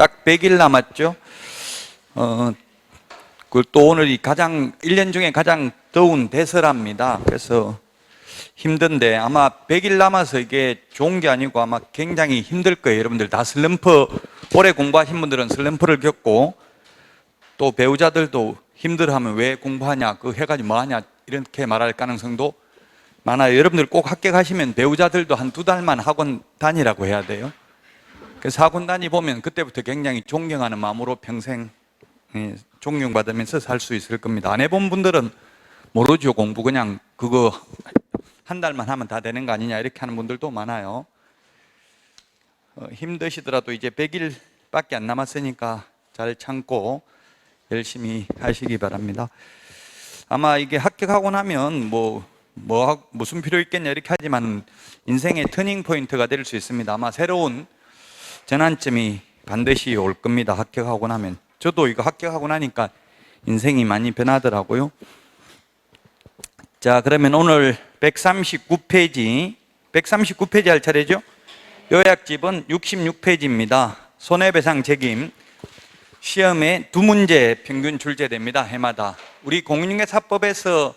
딱 100일 남았죠. 또 오늘이 1년 중에 가장 더운 대설합니다. 그래서 힘든데 아마 100일 남아서 이게 좋은 게 아니고 아마 굉장히 힘들 거예요. 여러분들 다 슬럼프, 오래 공부하신 분들은 슬럼프를 겪고, 또 배우자들도 힘들어하면 왜 공부하냐, 그거 해가지고 뭐하냐 이렇게 말할 가능성도 많아요. 여러분들 꼭 합격하시면 배우자들도 한 2달만 학원 다니라고 해야 돼요. 그래서 학원 다니보면 그때부터 굉장히 존경하는 마음으로 평생 존경받으면서 살 수 있을 겁니다. 안 해본 분들은 모르죠. 공부 그냥 그거 한 달만 하면 다 되는 거 아니냐 이렇게 하는 분들도 많아요. 힘드시더라도 이제 100일밖에 안 남았으니까 잘 참고 열심히 하시기 바랍니다. 아마 이게 합격하고 나면 무슨 필요 있겠냐 이렇게 하지만 인생의 터닝 포인트가 될 수 있습니다. 아마 새로운 전환점이 반드시 올 겁니다. 합격하고 나면. 저도 이거 합격하고 나니까 인생이 많이 변하더라고요. 자, 그러면 오늘 139페이지 할 차례죠. 요약집은 66페이지입니다. 손해배상 책임. 시험에 2문제 평균 출제됩니다. 해마다. 우리 공인중개사법에서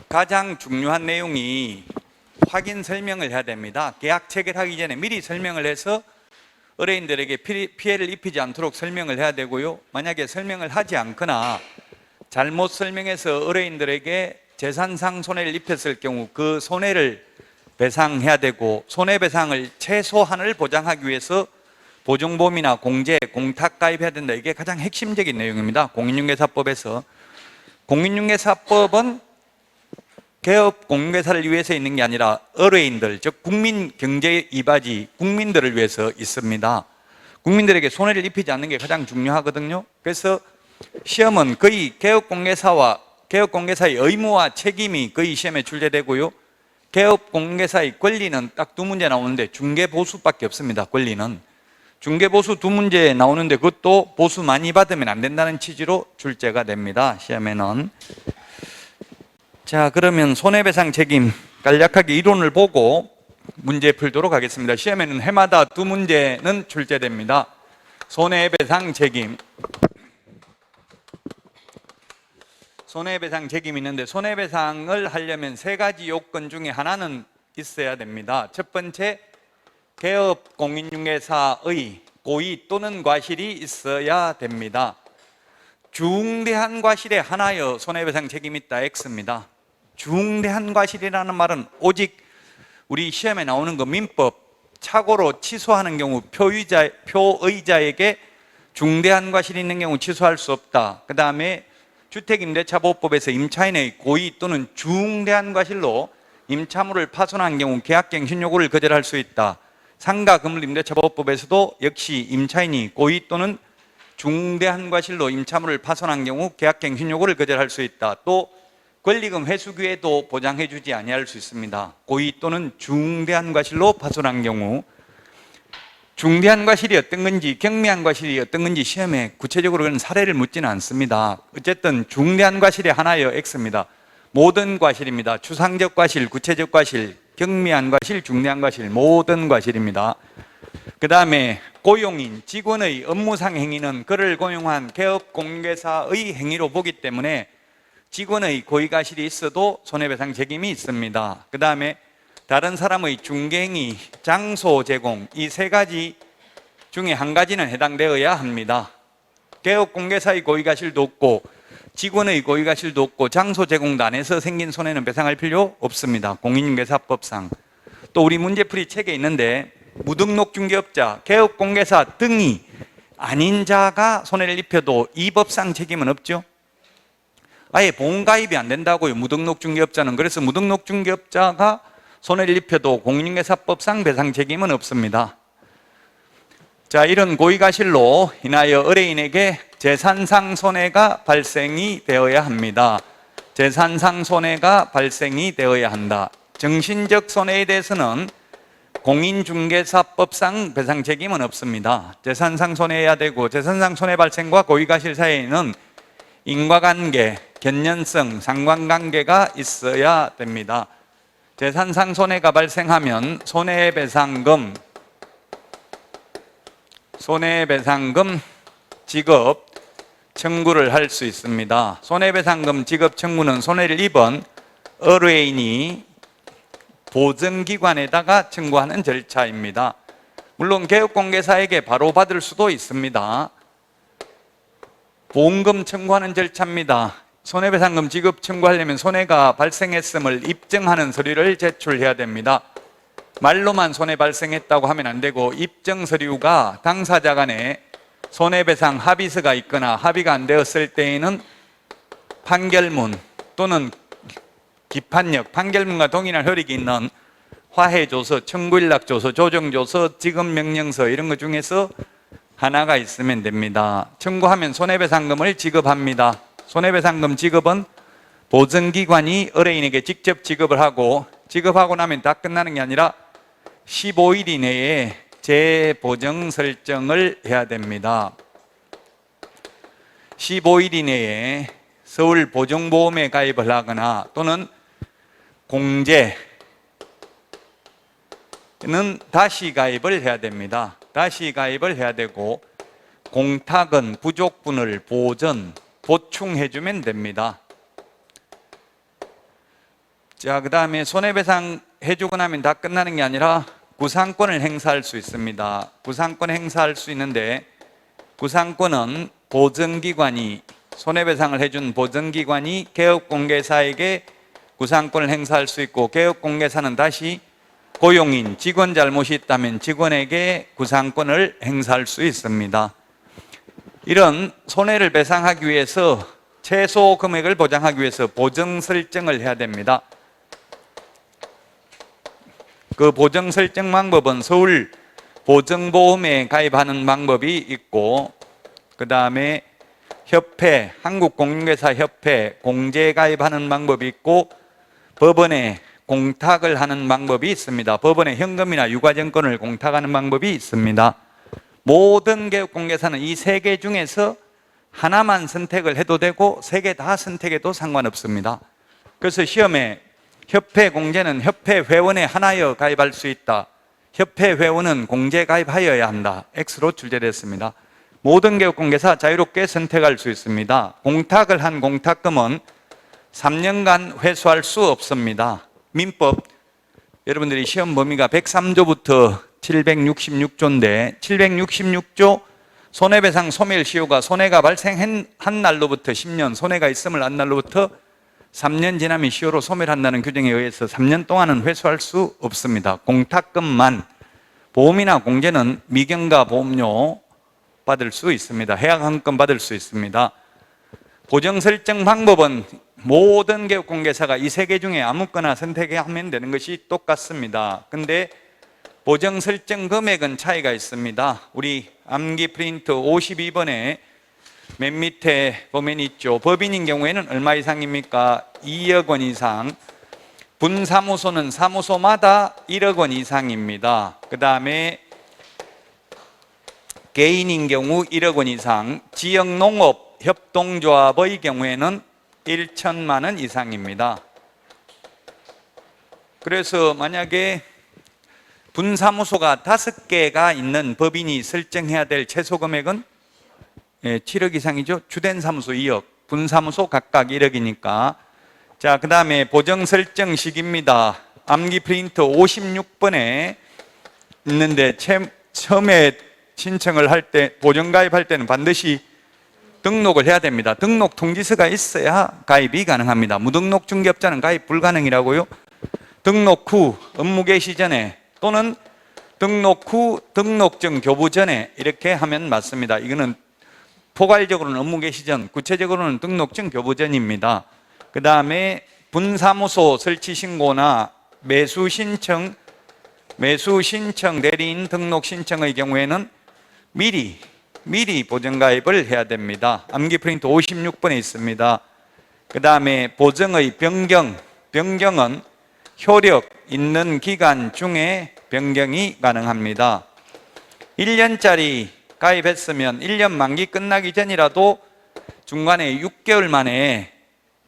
가장 중요한 내용이 확인 설명을 해야 됩니다. 계약 체결하기 전에 미리 설명을 해서 의뢰인들에게 피해를 입히지 않도록 설명을 해야 되고요. 만약에 설명을 하지 않거나 잘못 설명해서 의뢰인들에게 재산상 손해를 입혔을 경우 그 손해를 배상해야 되고, 손해배상을 최소한을 보장하기 위해서 보증보험이나 공제, 공탁 가입해야 된다. 이게 가장 핵심적인 내용입니다. 공인중개사법에서. 공인중개사법은 개업 공인중개사를 위해서 있는 게 아니라 의뢰인들, 즉 국민 경제 이바지, 국민들을 위해서 있습니다. 국민들에게 손해를 입히지 않는 게 가장 중요하거든요. 그래서 시험은 거의 개업공개사의 의무와 책임이 거의 시험에 출제되고요. 개업공개사의 권리는 딱 2문제 나오는데 중개보수밖에 없습니다. 권리는 중개보수 2문제 나오는데 그것도 보수 많이 받으면 안 된다는 취지로 출제가 됩니다. 시험에는. 자, 그러면 손해배상 책임 간략하게 이론을 보고 문제 풀도록 하겠습니다. 시험에는 해마다 2문제는 출제됩니다. 손해배상 책임. 손해배상 책임이 있는데 손해배상을 하려면 3가지 요건 중에 하나는 있어야 됩니다. 첫 번째, 개업 공인중개사의 고의 또는 과실이 있어야 됩니다. 중대한 과실에 한하여 손해배상 책임이 있다. X입니다. 중대한 과실이라는 말은 오직 우리 시험에 나오는 거 민법 착오로 취소하는 경우 표의자에게 중대한 과실이 있는 경우 취소할 수 없다. 그 다음에 주택임대차보호법에서 임차인의 고의 또는 중대한 과실로 임차물을 파손한 경우 계약갱신 요구를 거절할 수 있다. 상가건물임대차보호법에서도 역시 임차인이 고의 또는 중대한 과실로 임차물을 파손한 경우 계약갱신 요구를 거절할 수 있다. 또 권리금 회수 기회도 보장해 주지 아니할 수 있습니다. 고의 또는 중대한 과실로 파손한 경우. 중대한 과실이 어떤 건지, 경미한 과실이 어떤 건지 시험에 구체적으로 그런 사례를 묻지는 않습니다. 어쨌든 중대한 과실이 하나여 X입니다. 모든 과실입니다. 추상적 과실, 구체적 과실, 경미한 과실, 중대한 과실, 모든 과실입니다. 그 다음에 고용인, 직원의 업무상 행위는 그를 고용한 개업공개사의 행위로 보기 때문에 직원의 고의과실이 있어도 손해배상 책임이 있습니다. 그 다음에 다른 사람의 중개행위, 장소 제공, 이 3가지 중에 한 가지는 해당되어야 합니다. 개업공개사의 고의과실도 없고 직원의 고의과실도 없고 장소 제공도 안 해서 생긴 손해는 배상할 필요 없습니다. 공인중개사법상. 또 우리 문제풀이 책에 있는데 무등록 중개업자, 개업공개사 등이 아닌 자가 손해를 입혀도 이 법상 책임은 없죠. 아예 보험가입이 안 된다고요. 무등록 중개업자는. 그래서 무등록 중개업자가 손해를 입혀도 공인중개사법상 배상 책임은 없습니다. 자, 이런 고의과실로 인하여 의뢰인에게 재산상 손해가 발생이 되어야 합니다. 재산상 손해가 발생이 되어야 한다. 정신적 손해에 대해서는 공인중개사법상 배상 책임은 없습니다. 재산상 손해해야 되고, 재산상 손해 발생과 고의과실 사이에는 인과관계, 견연성, 상관관계가 있어야 됩니다. 재산상 손해가 발생하면 손해배상금, 손해배상금 지급 청구를 할 수 있습니다. 손해배상금 지급 청구는 손해를 입은 의뢰인이 보증기관에다가 청구하는 절차입니다. 물론 개업공개사에게 바로 받을 수도 있습니다. 보험금 청구하는 절차입니다. 손해배상금 지급 청구하려면 손해가 발생했음을 입증하는 서류를 제출해야 됩니다. 말로만 손해 발생했다고 하면 안 되고 입증 서류가 당사자 간에 손해배상 합의서가 있거나 합의가 안 되었을 때에는 판결문 또는 기판력, 판결문과 동일한 효력이 있는 화해조서, 청구일락조서, 조정조서, 지급명령서 이런 것 중에서 하나가 있으면 됩니다. 청구하면 손해배상금을 지급합니다. 손해배상금 지급은 보증기관이 의뢰인에게 직접 지급을 하고 지급하고 나면 다 끝나는 게 아니라 15일 이내에 재보정 설정을 해야 됩니다. 15일 이내에 서울보증보험에 가입을 하거나 또는 공제는 다시 가입을 해야 됩니다. 다시 가입을 해야 되고 공탁은 부족분을 보충해주면 됩니다. 자, 그 다음에 손해배상 해주고 나면 다 끝나는 게 아니라 구상권을 행사할 수 있습니다. 구상권 행사할 수 있는데 구상권은 보증기관이 손해배상을 해준 보증기관이 개업공개사에게 구상권을 행사할 수 있고 개업공개사는 다시 고용인, 직원 잘못이 있다면 직원에게 구상권을 행사할 수 있습니다. 이런 손해를 배상하기 위해서 최소 금액을 보장하기 위해서 보정 설정을 해야 됩니다. 그 보정 설정 방법은 서울 보증보험에 가입하는 방법이 있고 그 다음에 협회, 한국공인중개사협회 공제 가입하는 방법이 있고 법원에 공탁을 하는 방법이 있습니다. 법원에 현금이나 유가증권을 공탁하는 방법이 있습니다. 모든 개업공개사는 이 세 개 중에서 하나만 선택을 해도 되고 세 개 다 선택해도 상관없습니다. 그래서 시험에 협회 공제는 협회 회원에 하나여 가입할 수 있다. 협회 회원은 공제 가입하여야 한다. X로 출제됐습니다. 모든 개업공개사 자유롭게 선택할 수 있습니다. 공탁을 한 공탁금은 3년간 회수할 수 없습니다. 민법 여러분들이 시험 범위가 103조부터 766조인데 766조 손해배상 소멸시효가 손해가 발생한 날로부터 10년, 손해가 있음을 한 날로부터 3년 지나면 시효로 소멸한다는 규정에 의해서 3년 동안은 회수할 수 없습니다. 공탁금만, 보험이나 공제는 미경과 보험료 받을 수 있습니다. 해약환급 받을 수 있습니다. 보정 설정 방법은 모든 개업공개사가 이 세 개 중에 아무거나 선택하면 되는 것이 똑같습니다. 근데 보정 설정 금액은 차이가 있습니다. 우리 암기 프린트 52번에 맨 밑에 보면 있죠. 법인인 경우에는 얼마 이상입니까? 2억 원 이상. 분사무소는 사무소마다 1억 원 이상입니다. 그 다음에 개인인 경우 1억 원 이상, 지역농업 협동조합의 경우에는 1천만 원 이상입니다. 그래서 만약에 분사무소가 5개가 있는 법인이 설정해야 될 최소 금액은 7억 이상이죠. 주된 사무소 2억, 분사무소 각각 1억이니까. 자, 그 다음에 보정 설정 시기입니다. 암기 프린트 56번에 있는데 처음에 신청을 할 때, 보정 가입할 때는 반드시 등록을 해야 됩니다. 등록 통지서가 있어야 가입이 가능합니다. 무등록 중개업자는 가입 불가능이라고요. 등록 후 업무 개시 전에 또는 등록 후 등록증 교부 전에 이렇게 하면 맞습니다. 이거는 포괄적으로는 업무 개시 전, 구체적으로는 등록증 교부 전입니다. 그 다음에 분사무소 설치 신고나 매수 신청 대리인 등록 신청의 경우에는 미리 보정가입을 해야 됩니다. 암기 프린트 56번에 있습니다. 그 다음에 보정의 변경은 효력 있는 기간 중에 변경이 가능합니다. 1년짜리 가입했으면 1년 만기 끝나기 전이라도 중간에 6개월 만에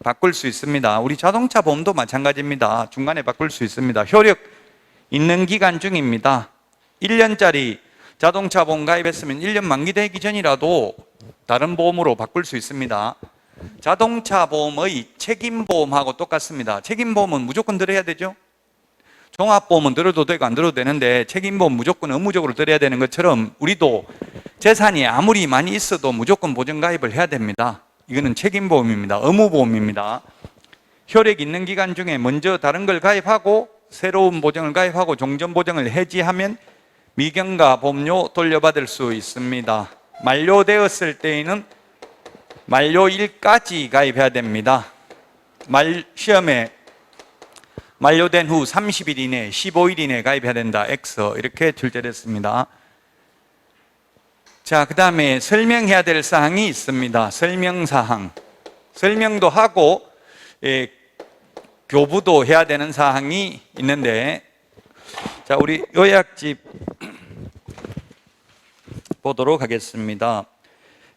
바꿀 수 있습니다. 우리 자동차 보험도 마찬가지입니다. 중간에 바꿀 수 있습니다. 효력 있는 기간 중입니다. 1년짜리 자동차 보험 가입했으면 1년 만기되기 전이라도 다른 보험으로 바꿀 수 있습니다. 자동차 보험의 책임보험하고 똑같습니다. 책임보험은 무조건 들어야 되죠. 종합보험은 들어도 되고 안 들어도 되는데 책임보험 무조건 의무적으로 들어야 되는 것처럼 우리도 재산이 아무리 많이 있어도 무조건 보증가입을 해야 됩니다. 이거는 책임보험입니다. 의무보험입니다. 효력 있는 기간 중에 먼저 다른 걸 가입하고 새로운 보증을 가입하고 종전보증을 해지하면 미경과 보험료 돌려받을 수 있습니다. 만료되었을 때에는 만료일까지 가입해야 됩니다. 시험에 만료된 후 30일 이내, 15일 이내에 가입해야 된다. X 이렇게 출제됐습니다. 자, 그 다음에 설명해야 될 사항이 있습니다. 설명사항. 설명도 하고 교부도 해야 되는 사항이 있는데, 자, 우리 요약집 보도록 하겠습니다.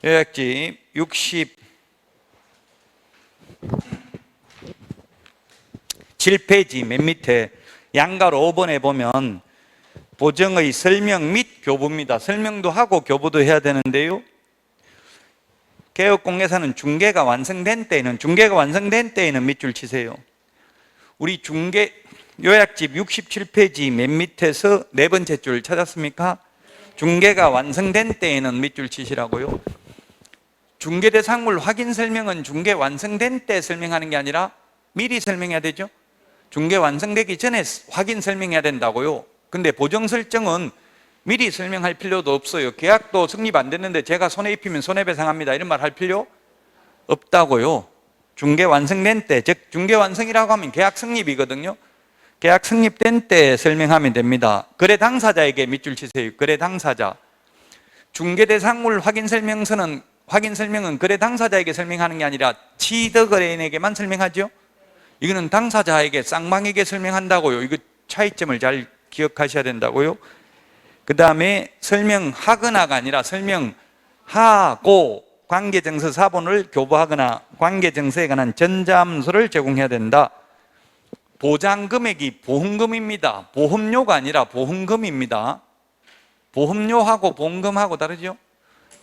요약집 67페이지 맨 밑에 양가로 5번에 보면 보증의 설명 및 교부입니다. 설명도 하고 교부도 해야 되는데요. 개업공개사는 중개가 완성된 때에는 밑줄 치세요. 우리 요약집 67페이지 맨 밑에서 네 번째 줄 찾았습니까? 중개가 완성된 때에는 밑줄 치시라고요. 중개대상물 확인 설명은 중개 완성된 때 설명하는 게 아니라 미리 설명해야 되죠. 중개 완성되기 전에 확인 설명해야 된다고요. 근데 보정 설정은 미리 설명할 필요도 없어요. 계약도 성립 안 됐는데 제가 손해 입히면 손해배상합니다 이런 말 할 필요 없다고요. 중개 완성된 때, 즉 중개 완성이라고 하면 계약 성립이거든요. 계약 성립된 때 설명하면 됩니다. 거래 당사자에게 밑줄 치세요. 거래 당사자. 중개대상물 확인 설명서는 확인 설명은 거래 당사자에게 설명하는 게 아니라 취득거래인에게만 설명하죠. 이거는 당사자에게 쌍방에게 설명한다고요. 이거 차이점을 잘 기억하셔야 된다고요. 그 다음에 설명하거나가 아니라 설명하고 관계증서 사본을 교부하거나 관계증서에 관한 전자함수를 제공해야 된다. 보장금액이 보험금입니다. 보험료가 아니라 보험금입니다. 보험료하고 보험금하고 다르죠.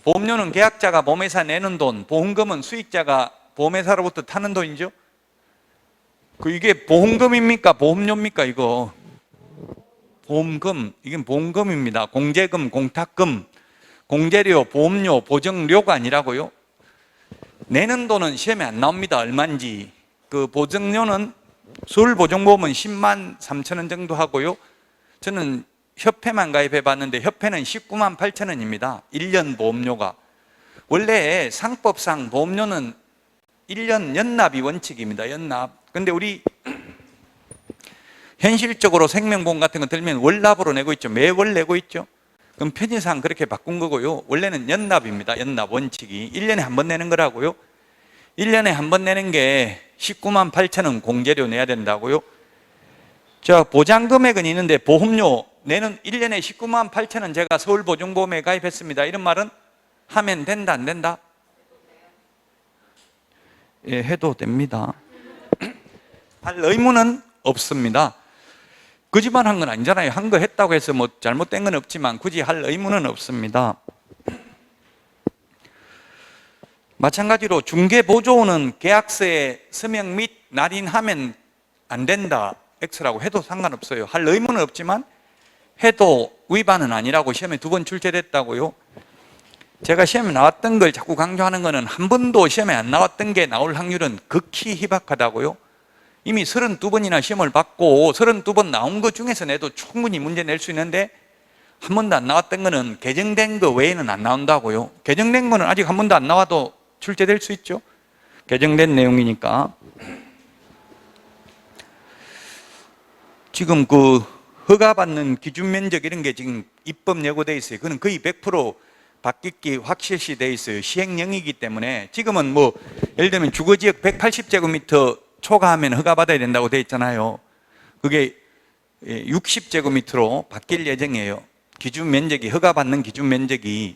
보험료는 계약자가 보험회사 내는 돈, 보험금은 수익자가 보험회사로부터 타는 돈이죠. 이게 보험금입니까? 보험료입니까? 이거 보험금, 이건 보험금입니다. 공제금, 공탁금, 공제료, 보험료, 보증료가 아니라고요. 내는 돈은 시험에 안 나옵니다. 얼마인지. 그 보증료는 서울보증보험은 10만 3천 원 정도 하고요. 저는 협회만 가입해 봤는데 협회는 19만 8천 원입니다. 1년 보험료가. 원래 상법상 보험료는 1년 연납이 원칙입니다. 연납. 근데 우리 현실적으로 생명보험 같은 거 들면 월납으로 내고 있죠. 매월 내고 있죠. 그럼 편의상 그렇게 바꾼 거고요. 원래는 연납입니다. 연납 원칙이 1년에 한 번 내는 거라고요. 1년에 한 번 내는 게 19만 8천 원 공제료 내야 된다고요. 자, 보장금액은 있는데 보험료 내는 1년에 19만 8천 원 제가 서울보증보험에 가입했습니다. 이런 말은 하면 된다 안 된다? 예, 해도 됩니다. 할 의무는 없습니다. 거짓말 한 건 아니잖아요. 한 거 했다고 해서 뭐 잘못된 건 없지만 굳이 할 의무는 없습니다. 마찬가지로 중개보조원은 계약서에 서명 및 날인하면 안 된다. X라고 해도 상관없어요. 할 의무는 없지만 해도 위반은 아니라고 시험에 2번 출제됐다고요. 제가 시험에 나왔던 걸 자꾸 강조하는 거는 한 번도 시험에 안 나왔던 게 나올 확률은 극히 희박하다고요. 이미 32번이나 시험을 받고 32번 나온 것 중에서 내도 충분히 문제 낼 수 있는데 한 번도 안 나왔던 거는 개정된 거 외에는 안 나온다고요. 개정된 거는 아직 한 번도 안 나와도 출제될 수 있죠. 개정된 내용이니까. 지금 그 허가받는 기준 면적 이런 게 지금 입법 예고돼 있어요. 그건 거의 100% 바뀌기 확실시 돼 있어요. 시행령이기 때문에 지금은 뭐 예를 들면 주거지역 180제곱미터 초과하면 허가받아야 된다고 돼 있잖아요. 그게 60제곱미터로 바뀔 예정이에요. 기준 면적이, 허가받는 기준 면적이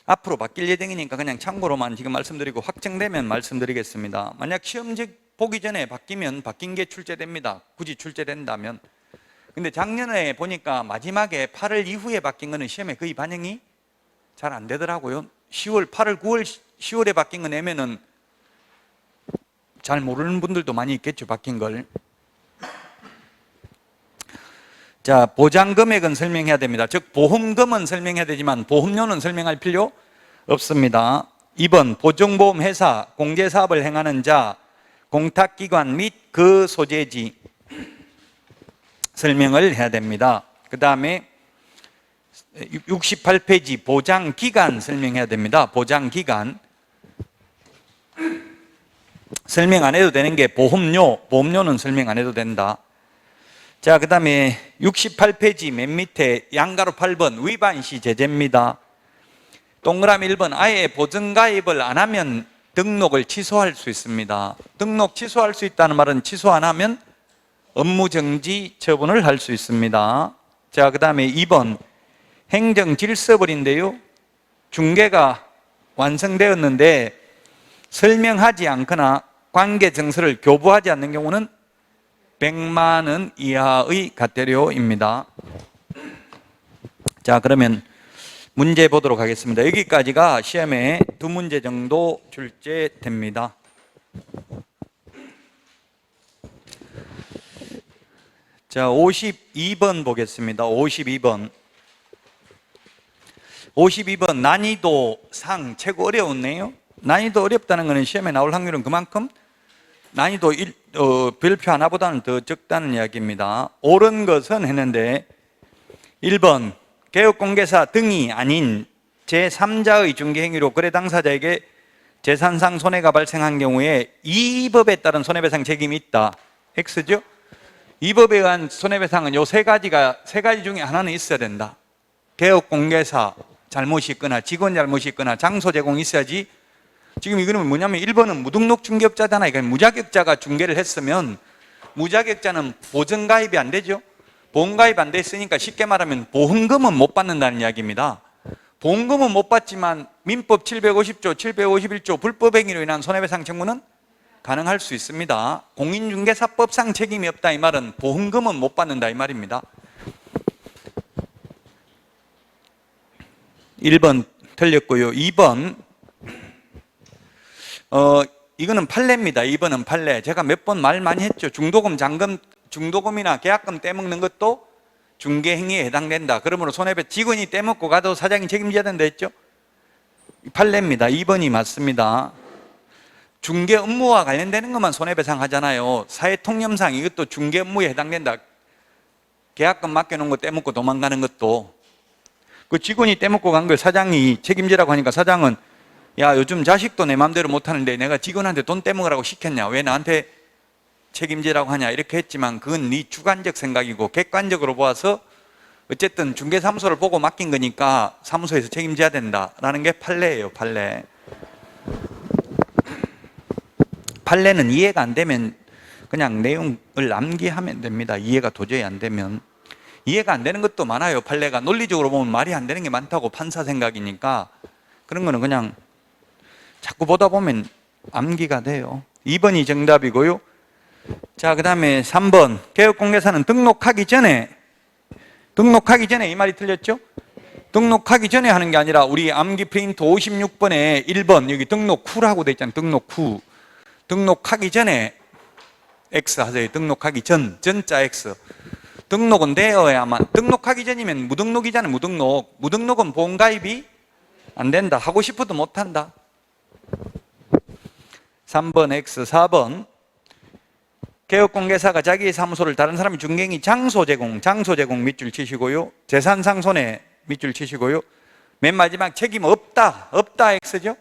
앞으로 바뀔 예정이니까 그냥 참고로만 지금 말씀드리고 확정되면 말씀드리겠습니다. 만약 시험지 보기 전에 바뀌면 바뀐 게 출제됩니다. 굳이 출제된다면. 근데 작년에 보니까 마지막에 8월 이후에 바뀐 거는 시험에 거의 반영이 잘 안 되더라고요. 10월, 8월, 9월, 10월에 바뀐 거 내면은 잘 모르는 분들도 많이 있겠죠, 바뀐 걸. 자, 보장 금액은 설명해야 됩니다. 즉, 보험금은 설명해야 되지만 보험료는 설명할 필요 없습니다. 2번, 보증보험 회사, 공제사업을 행하는 자, 공탁기관 및 그 소재지 설명을 해야 됩니다. 그 다음에 68페이지 보장기간 설명해야 됩니다. 보장기간 설명 안 해도 되는 게 보험료는 설명 안 해도 된다. 자, 그 다음에 68페이지 맨 밑에 양가로 8번 위반시 제재입니다. 동그라미 1번 아예 보증가입을 안 하면 등록을 취소할 수 있습니다. 등록 취소할 수 있다는 말은 취소 안 하면 업무정지 처분을 할 수 있습니다. 자, 그 다음에 2번 행정질서벌인데요, 중개가 완성되었는데 설명하지 않거나 관계증서를 교부하지 않는 경우는 100만 원 이하의 과태료입니다. 자, 그러면 문제 보도록 하겠습니다. 여기까지가 시험에 2문제 정도 출제됩니다. 자, 52번 보겠습니다. 52번 난이도 상 최고 어려웠네요. 난이도 어렵다는 것은 시험에 나올 확률은 그만큼 난이도 별표 하나보다는 더 적다는 이야기입니다. 옳은 것은 했는데 1번 개업공개사 등이 아닌 제3자의 중개행위로 거래 당사자에게 재산상 손해가 발생한 경우에 이 법에 따른 손해배상 책임이 있다. X죠? 이 법에 의한 손해배상은 요 세 가지 중에 하나는 있어야 된다. 개업공개사 잘못이 있거나 직원 잘못이 있거나 장소 제공이 있어야지. 지금 이거는 뭐냐면 1번은 무등록 중개업자잖아요. 그러니까 무자격자가 중개를 했으면 무자격자는 보증가입이 안 되죠. 보험가입 안 됐으니까 쉽게 말하면 보험금은 못 받는다는 이야기입니다. 보험금은 못 받지만 민법 750조, 751조 불법행위로 인한 손해배상 청구는 가능할 수 있습니다. 공인중개사법상 책임이 없다 이 말은 보험금은 못 받는다 이 말입니다. 1번 틀렸고요. 2번 이거는 판례입니다. 2번은 판례. 제가 몇 번 말 많이 했죠. 중도금이나 계약금 떼먹는 것도 중개행위에 해당된다. 그러므로 직원이 떼먹고 가도 사장이 책임져야 된다 했죠. 판례입니다. 2번이 맞습니다. 중개 업무와 관련되는 것만 손해배상 하잖아요. 사회통념상 이것도 중개 업무에 해당된다. 계약금 맡겨놓은 거 떼먹고 도망가는 것도. 그 직원이 떼먹고 간 걸 사장이 책임지라고 하니까 사장은 야, 요즘 자식도 내 마음대로 못하는데 내가 직원한테 돈 떼먹으라고 시켰냐, 왜 나한테 책임지라고 하냐 이렇게 했지만 그건 네 주관적 생각이고 객관적으로 보아서 어쨌든 중개사무소를 보고 맡긴 거니까 사무소에서 책임져야 된다라는 게 판례예요. 판례는 이해가 안 되면 그냥 내용을 암기하면 됩니다. 이해가 도저히 안 되면. 이해가 안 되는 것도 많아요. 판례가 논리적으로 보면 말이 안 되는 게 많다고, 판사 생각이니까. 그런 거는 그냥 자꾸 보다 보면 암기가 돼요. 2번이 정답이고요. 자, 그 다음에 3번 개업공개사는 등록하기 전에 이 말이 틀렸죠? 등록하기 전에 하는 게 아니라 우리 암기 프린트 56번에 1번 여기 등록 후라고 돼 있잖아요. 등록 후. 등록하기 전에 X 하세요. 등록하기 전자 X. 등록은 되어야만. 등록하기 전이면 무등록이잖아요. 무등록은 보험가입이 안 된다. 하고 싶어도 못한다. 3번 X. 4번 개업공개사가 자기의 사무소를 다른 사람이 중개행위 장소 제공 밑줄 치시고요. 재산상 손해 밑줄 치시고요. 맨 마지막 책임 없다 X죠?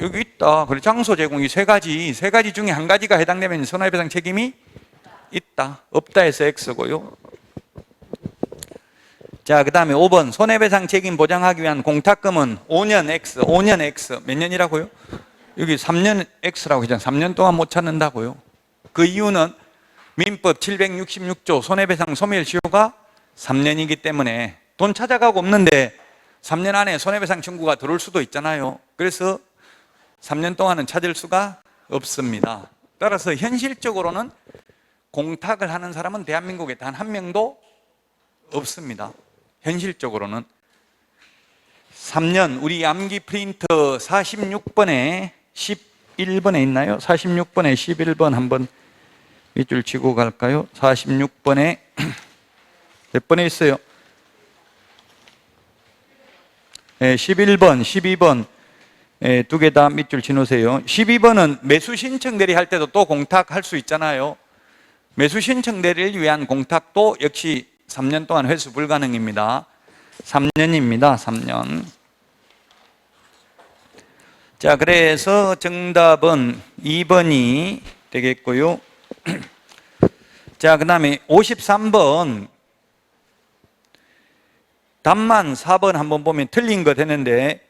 여기 있다. 그래, 장소 제공이 세 가지 중에 한 가지가 해당되면 손해배상 책임이 있다. 없다에서 X고요. 자, 그 다음에 5번 손해배상 책임 보장하기 위한 공탁금은 5년 X. 몇 년이라고요? 여기 3년 X라고 했잖아요. 3년 동안 못 찾는다고요. 그 이유는 민법 766조 손해배상 소멸시효가 3년이기 때문에 돈 찾아가고 없는데 3년 안에 손해배상 청구가 들어올 수도 있잖아요. 그래서 3년 동안은 찾을 수가 없습니다. 따라서 현실적으로는 공탁을 하는 사람은 대한민국에 단 한 명도 없습니다. 현실적으로는. 3년 우리 암기 프린터 46번에 11번에 있나요? 46번에 11번 한번 밑줄 치고 갈까요? 46번에 몇 번에 있어요? 네, 11번, 12번 두 개 다 밑줄 치놓으세요. 12번은 매수 신청 대리할 때도 또 공탁할 수 있잖아요. 매수 신청 대리를 위한 공탁도 역시 3년 동안 회수 불가능입니다. 3년입니다. 3년. 자, 그래서 정답은 2번이 되겠고요. 자, 그 다음에 53번 답만 4번 한번 보면 틀린 거 되는데,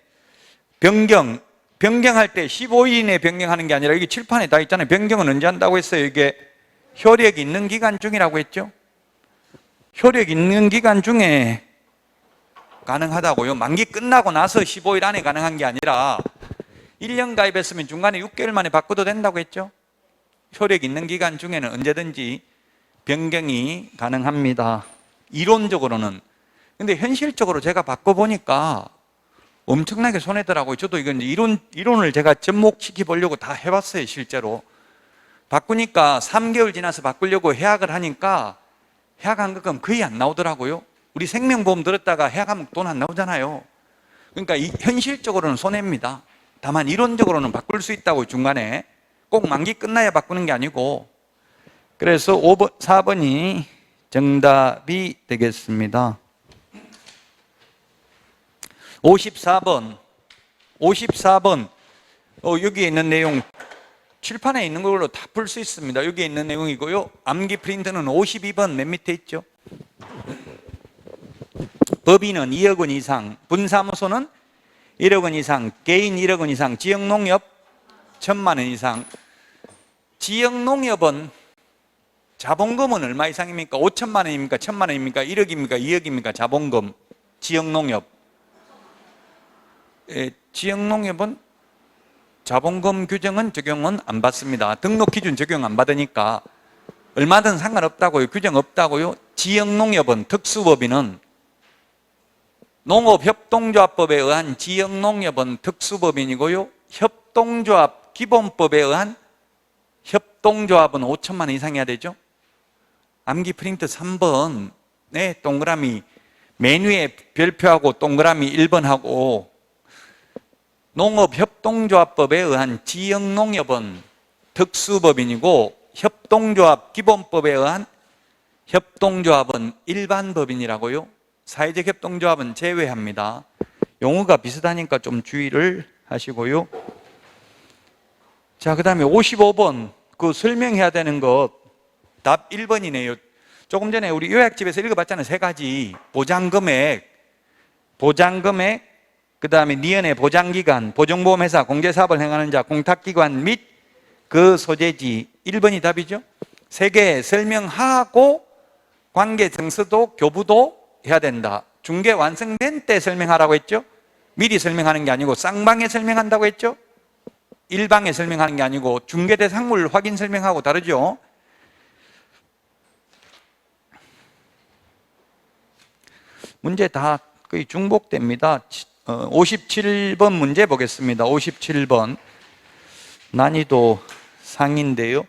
변경할 때 15일 이내에 변경하는 게 아니라, 이게 칠판에 다 있잖아요. 변경은 언제 한다고 했어요? 이게 효력 있는 기간 중이라고 했죠. 효력 있는 기간 중에 가능하다고요. 만기 끝나고 나서 15일 안에 가능한 게 아니라 1년 가입했으면 중간에 6개월 만에 바꿔도 된다고 했죠. 효력 있는 기간 중에는 언제든지 변경이 가능합니다. 이론적으로는. 근데 현실적으로 제가 바꿔보니까 엄청나게 손해더라고요. 저도 이건 이론을 제가 접목시켜 보려고 다 해봤어요. 실제로 바꾸니까 3개월 지나서 바꾸려고 해약을 하니까 해약한 것은 거의 안 나오더라고요. 우리 생명보험 들었다가 해약하면 돈 안 나오잖아요. 그러니까 현실적으로는 손해입니다. 다만 이론적으로는 바꿀 수 있다고. 중간에 꼭 만기 끝나야 바꾸는 게 아니고. 그래서 4번이 정답이 되겠습니다. 54번 여기에 있는 내용 칠판에 있는 걸로 다 풀 수 있습니다. 여기에 있는 내용이고요. 암기 프린트는 52번 맨 밑에 있죠. 법인은 2억 원 이상, 분사무소는 1억 원 이상, 개인 1억 원 이상, 지역농협 1,000만 원 이상. 지역농협은 자본금은 얼마 이상입니까? 5천만 원입니까? 1,000만 원입니까? 1억입니까? 2억입니까? 자본금 지역농협. 지역농협은 자본금 규정은 적용은 안 받습니다. 등록 기준 적용 안 받으니까 얼마든 상관없다고요. 규정 없다고요. 지역농협은 특수법인은 농업협동조합법에 의한 지역농협은 특수법인이고요. 협동조합 기본법에 의한 협동조합은 5천만 원 이상이어야 되죠. 암기 프린트 3번에 동그라미 맨 위에 별표하고 동그라미 1번하고, 농업협동조합법에 의한 지역농협은 특수법인이고 협동조합 기본법에 의한 협동조합은 일반법인이라고요. 사회적 협동조합은 제외합니다. 용어가 비슷하니까 좀 주의를 하시고요. 자, 그 다음에 55번 그 설명해야 되는 것 답 1번이네요. 조금 전에 우리 요약집에서 읽어봤잖아요. 세 가지. 보장금액, 그 다음에 니은의 보장기간, 보증보험회사, 공제사업을 행하는 자, 공탁기관 및 그 소재지. 1번이 답이죠. 세 개 설명하고 관계증서도 교부도 해야 된다. 중개 완성된 때 설명하라고 했죠. 미리 설명하는 게 아니고 쌍방에 설명한다고 했죠. 일방에 설명하는 게 아니고 중개 대상물 확인 설명하고 다르죠. 문제 다 거의 중복됩니다. 57번 문제 보겠습니다. 57번 난이도 상인데요.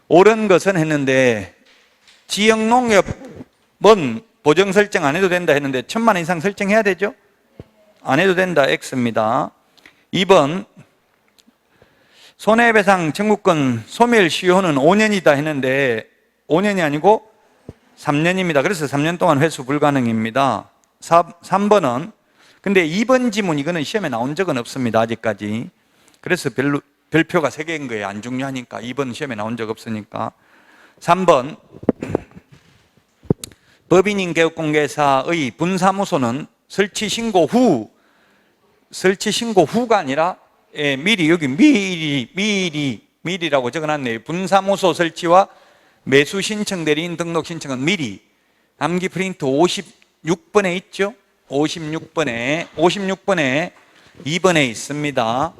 옳은 것은 했는데 지역농협은 보정 설정 안 해도 된다 했는데 1,000만 원 이상 설정해야 되죠? 안 해도 된다. X입니다. 2번 손해배상 청구권 소멸시효는 5년이다 했는데 5년이 아니고 3년입니다. 그래서 3년 동안 회수 불가능입니다. 3번은 근데 2번 지문 이거는 시험에 나온 적은 없습니다. 아직까지. 그래서 별표가 3개인 거예요. 안 중요하니까. 2번 시험에 나온 적 없으니까. 3번 법인인 개업공개사의 분사무소는 설치 신고 후가 아니라 미리 여기 미리라고 적어놨네요. 분사무소 설치와 매수 신청 대리인 등록 신청은 미리. 암기 프린트 56번에 있죠. 56번에 2번에 있습니다.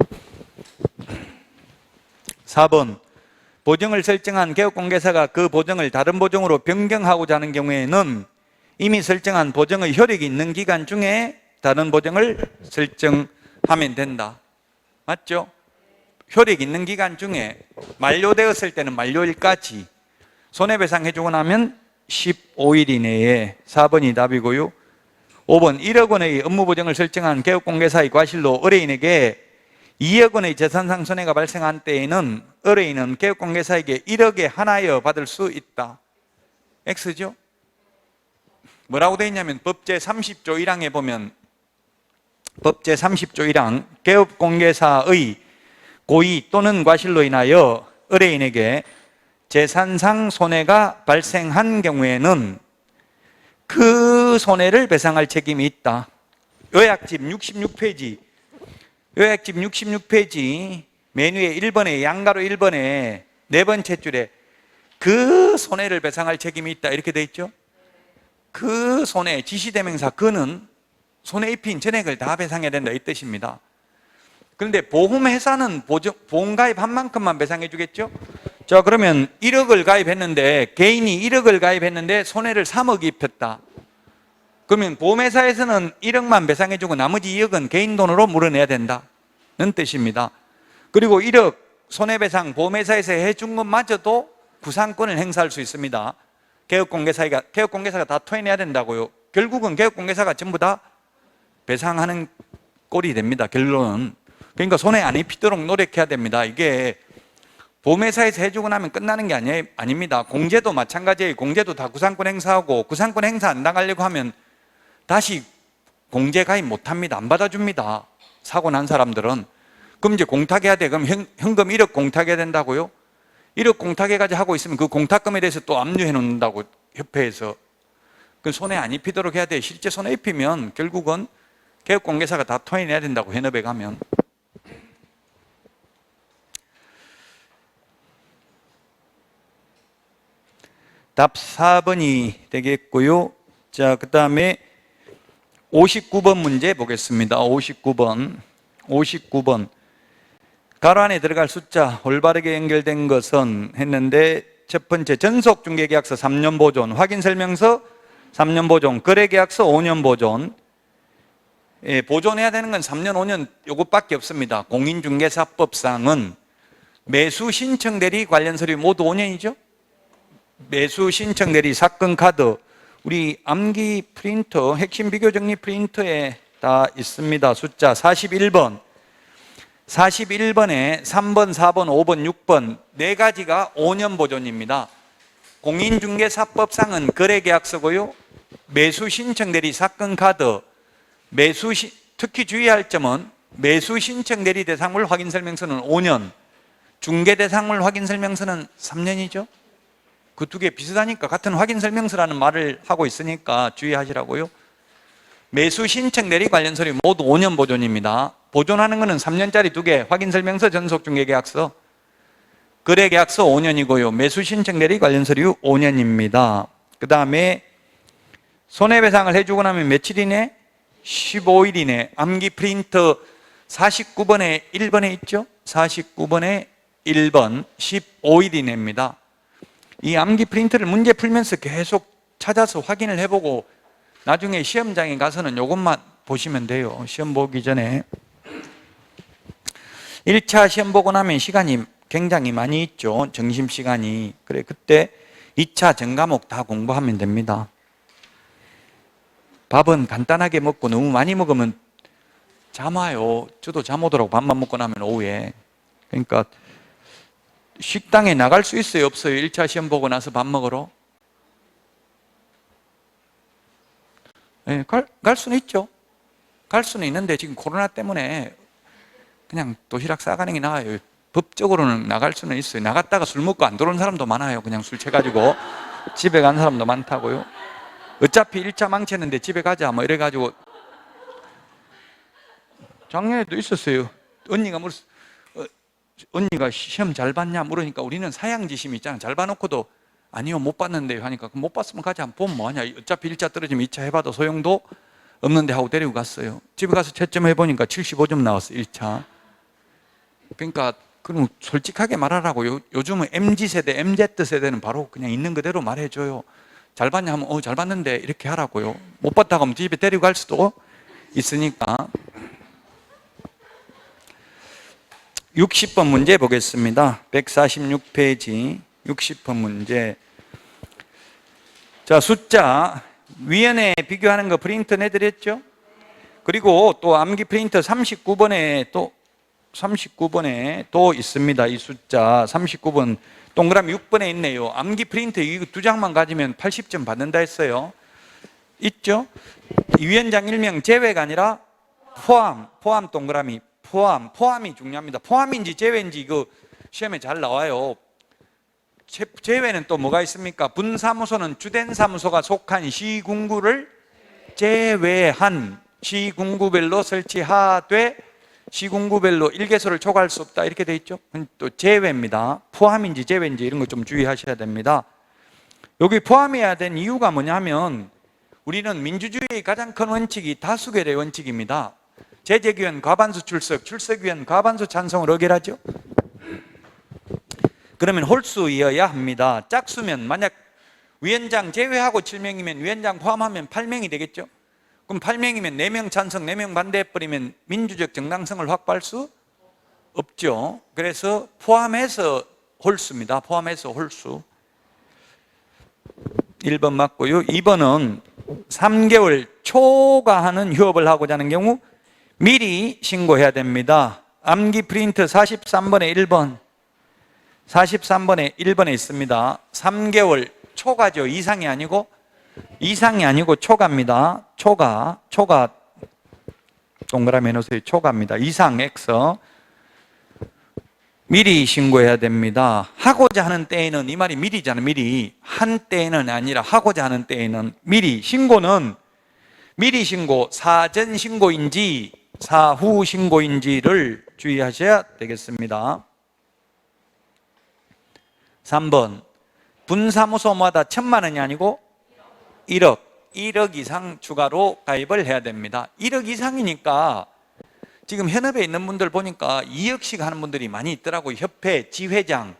4번 보정을 설정한 개업공개사가 그 보정을 다른 보정으로 변경하고자 하는 경우에는 이미 설정한 보정의 효력이 있는 기간 중에 다른 보정을 설정하면 된다. 맞죠? 효력 있는 기간 중에 만료되었을 때는 만료일까지 손해배상 해주고 나면 15일 이내에 4번이 답이고요. 5번 1억 원의 업무보정을 설정한 개업공개사의 과실로 의뢰인에게 2억 원의 재산상 손해가 발생한 때에는 의뢰인은 개업공개사에게 1억에 한하여 받을 수 있다. X죠? 뭐라고 되어 있냐면 법제 30조 1항에 보면 법제 30조 1항 개업공개사의 고의 또는 과실로 인하여 의뢰인에게 재산상 손해가 발생한 경우에는 그 손해를 배상할 책임이 있다. 요약집 66페이지 요약집 66페이지 맨 위에 1번에 양가로 1번에 네 번째 줄에 그 손해를 배상할 책임이 있다 이렇게 돼 있죠. 그 손해 지시대명사 그는 손해 입힌 전액을 다 배상해야 된다 이 뜻입니다. 그런데 보험회사는 보험 가입한 만큼만 배상해 주겠죠. 자, 그러면 1억을 가입했는데 개인이 1억을 가입했는데 손해를 3억 입혔다. 그러면 보험회사에서는 1억만 배상해 주고 나머지 2억은 개인 돈으로 물어내야 된다는 뜻입니다. 그리고 1억 손해배상 보험회사에서 해준 것마저도 구상권을 행사할 수 있습니다. 개업공개사가 다 토해내야 된다고요. 결국은 개업공개사가 전부 다 배상하는 꼴이 됩니다. 결론은. 그러니까 손해 안 입히도록 노력해야 됩니다. 이게 보험회사에서 해주고 나면 끝나는 게 아닙니다. 공제도 마찬가지예요. 공제도 다 구상권 행사하고 구상권 행사 안 당하려고 하면 다시 공제 가입 못합니다. 안 받아줍니다. 사고 난 사람들은. 그럼 이제 공탁해야 돼. 그럼 현금 1억 공탁해야 된다고요? 1억 공탁해가지고 하고 있으면 그 공탁금에 대해서 또 압류해 놓는다고 협회에서. 그 손해 안 입히도록 해야 돼. 실제 손해 입히면 결국은 개업공개사가 다 토해내야 된다고 현업에 가면. 답 4번이 되겠고요. 자, 그 다음에 59번 문제 보겠습니다. 59번. 가로 안에 들어갈 숫자 올바르게 연결된 것은 했는데 첫 번째 전속중개계약서 3년 보존, 확인설명서 3년 보존, 거래계약서 5년 보존. 예, 보존해야 되는 건 3년, 5년 요것밖에 없습니다. 공인중개사법상은 매수 신청 대리 관련 서류 모두 5년이죠. 매수 신청 대리 사건 카드 우리 암기 프린터 핵심 비교 정리 프린터에 다 있습니다. 숫자 41번에 3번, 4번, 5번, 6번 네 가지가 5년 보존입니다. 공인중개사법상은 거래계약서고요. 매수 신청 대리 사건 카드 특히 주의할 점은 매수 신청 대리 대상물 확인 설명서는 5년, 중개 대상물 확인 설명서는 3년이죠. 그 두 개 비슷하니까 같은 확인 설명서라는 말을 하고 있으니까 주의하시라고요. 매수 신청 대리 관련 서류 모두 5년 보존입니다. 보존하는 것은 3년짜리 두 개, 확인 설명서, 전속 중개 계약서, 거래 계약서 5년이고요. 매수 신청 대리 관련 서류 5년입니다. 그 다음에 손해배상을 해주고 나면 며칠 이내? 15일 이내. 암기 프린터 49번에 1번에 있죠? 49번에 1번 15일 이내입니다. 이 암기 프린트를 문제 풀면서 계속 찾아서 확인을 해보고 나중에 시험장에 가서는 이것만 보시면 돼요. 시험 보기 전에 1차 시험 보고 나면 시간이 굉장히 많이 있죠. 점심시간이. 그래 그때 2차 전과목 다 공부하면 됩니다. 밥은 간단하게 먹고 너무 많이 먹으면 잠 와요. 저도 잠 오더라고. 밥만 먹고 나면 오후에. 그러니까 식당에 나갈 수 있어요? 없어요? 1차 시험 보고 나서 밥 먹으러? 네, 갈 수는 있죠. 갈 수는 있는데 지금 코로나 때문에 그냥 도시락 싸가는 게 나아요. 법적으로는 나갈 수는 있어요. 나갔다가 술 먹고 안 들어오는 사람도 많아요. 그냥 술 취해가지고 집에 간 사람도 많다고요. 어차피 1차 망쳤는데 집에 가자 뭐 이래가지고. 작년에도 있었어요. 언니가 시험 잘 봤냐 물으니까 우리는 사양지심이 있잖아. 잘 봐놓고도 아니요 못 봤는데요 하니까 못 봤으면 가지 않고 보면 뭐하냐. 어차피 1차 떨어지면 2차 해봐도 소용도 없는데 하고 데리고 갔어요. 집에 가서 채점 해보니까 75점 나왔어요. 1차. 그러니까 그럼 솔직하게 말하라고. 요즘은 MZ세대, MZ세대는 바로 그냥 있는 그대로 말해줘요. 잘 봤냐 하면 잘 봤는데 이렇게 하라고요. 못 봤다고 하면 집에 데리고 갈 수도 있으니까. 60번 문제 보겠습니다. 146페이지 60번 문제. 자, 숫자 위원회 비교하는 거 프린트 내드렸죠? 그리고 또 암기 프린터 39번에 또 있습니다. 이 숫자 39번 동그라미 6번에 있네요. 암기 프린터 이거 2장만 가지면 80점 받는다 했어요. 있죠? 위원장 일명 제외가 아니라 포함 동그라미 포함이 중요합니다. 포함인지 제외인지 이거 시험에 잘 나와요. 제외는 또 뭐가 있습니까? 분사무소는 주된 사무소가 속한 시군구를 제외한 시군구별로 설치하되 시군구별로 일개소를 초과할 수 없다 이렇게 돼 있죠. 또 제외입니다. 포함인지 제외인지 이런 거 좀 주의하셔야 됩니다. 여기 포함해야 된 이유가 뭐냐면 우리는 민주주의의 가장 큰 원칙이 다수결의 원칙입니다. 제재기원 과반수 출석위원 과반수 찬성을 의결하죠. 그러면 홀수이어야 합니다. 짝수면 만약 위원장 제외하고 7명이면 위원장 포함하면 8명이 되겠죠. 그럼 8명이면 4명 찬성 4명 반대해버리면 민주적 정당성을 확보할 수 없죠. 그래서 포함해서 홀수입니다. 포함해서 홀수. 1번 맞고요. 2번은 3개월 초과하는 휴업을 하고자 하는 경우 미리 신고해야 됩니다. 암기 프린트 43번에 1번 43번에 1번에 있습니다. 3개월 초과죠. 이상이 아니고 초과입니다. 초과 동그라미 해놓으세요. 초과입니다. 이상 X 미리 신고해야 됩니다. 하고자 하는 때에는 이 말이 미리잖아요. 미리 한 때에는 아니라 하고자 하는 때에는 미리 신고는 미리 신고 사전 신고인지 사후 신고인지를 주의하셔야 되겠습니다. 3번 분사무소마다 1,000만 원이 아니고 1억 이상 추가로 가입을 해야 됩니다. 1억 이상이니까 지금 현업에 있는 분들 보니까 2억씩 하는 분들이 많이 있더라고요. 협회, 지회장,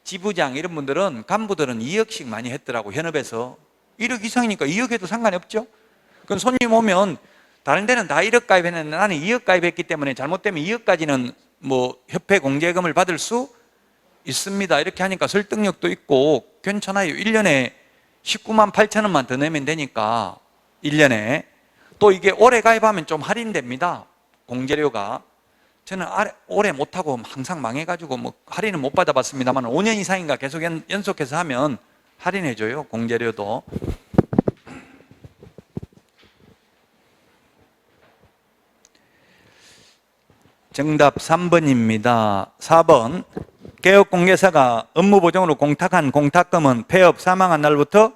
지부장 이런 분들은 간부들은 2억씩 많이 했더라고요. 현업에서 1억 이상이니까 2억 해도 상관이 없죠. 그럼 손님 오면 다른 데는 다 1억 가입했는데 나는 2억 가입했기 때문에 잘못되면 2억까지는 뭐 협회 공제금을 받을 수 있습니다. 이렇게 하니까 설득력도 있고 괜찮아요. 1년에 19만 8천 원만 더 내면 되니까 1년에. 또 이게 오래 가입하면 좀 할인됩니다. 공제료가. 저는 오래 못하고 항상 망해가지고 뭐 할인은 못 받아봤습니다만 5년 이상인가 계속 연속해서 하면 할인해줘요. 공제료도. 정답 3번입니다. 4번 개업공개사가 업무보정으로 공탁한 공탁금은 폐업 사망한 날부터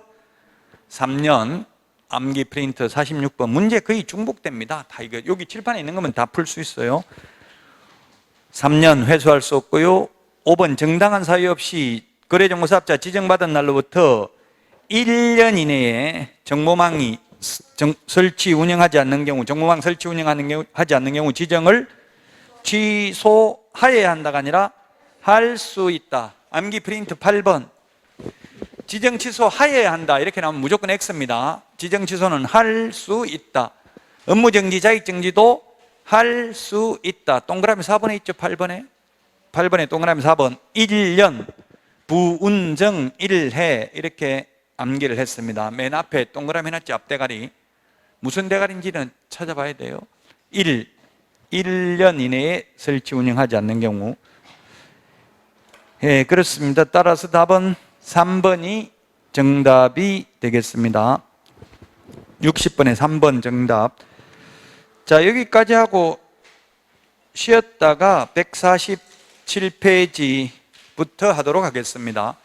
3년. 암기 프린트 46번 문제 거의 중복됩니다. 다 이거 여기 칠판에 있는 거면 다 풀 수 있어요. 3년 회수할 수 없고요. 5번 정당한 사유 없이 거래정보사업자 지정받은 날로부터 1년 이내에 정보망이 설치 운영하지 않는 경우 정보망 설치 운영하지 않는 경우 지정을 취소하여야 한다가 아니라 할 수 있다. 암기 프린트 8번 지정 취소하여야 한다 이렇게 나오면 무조건 X입니다. 지정 취소는 할 수 있다. 업무정지 자격정지도 할 수 있다. 동그라미 4번에 있죠. 8번에 동그라미 4번 1년 부운정 1회 이렇게 암기를 했습니다. 맨 앞에 동그라미 해놨죠. 앞대가리 무슨 대가리인지는 찾아봐야 돼요. 1년 이내에 설치 운영하지 않는 경우. 예, 그렇습니다. 따라서 답은 3번이 정답이 되겠습니다. 60번에 3번 정답. 자, 여기까지 하고 쉬었다가 147페이지부터 하도록 하겠습니다.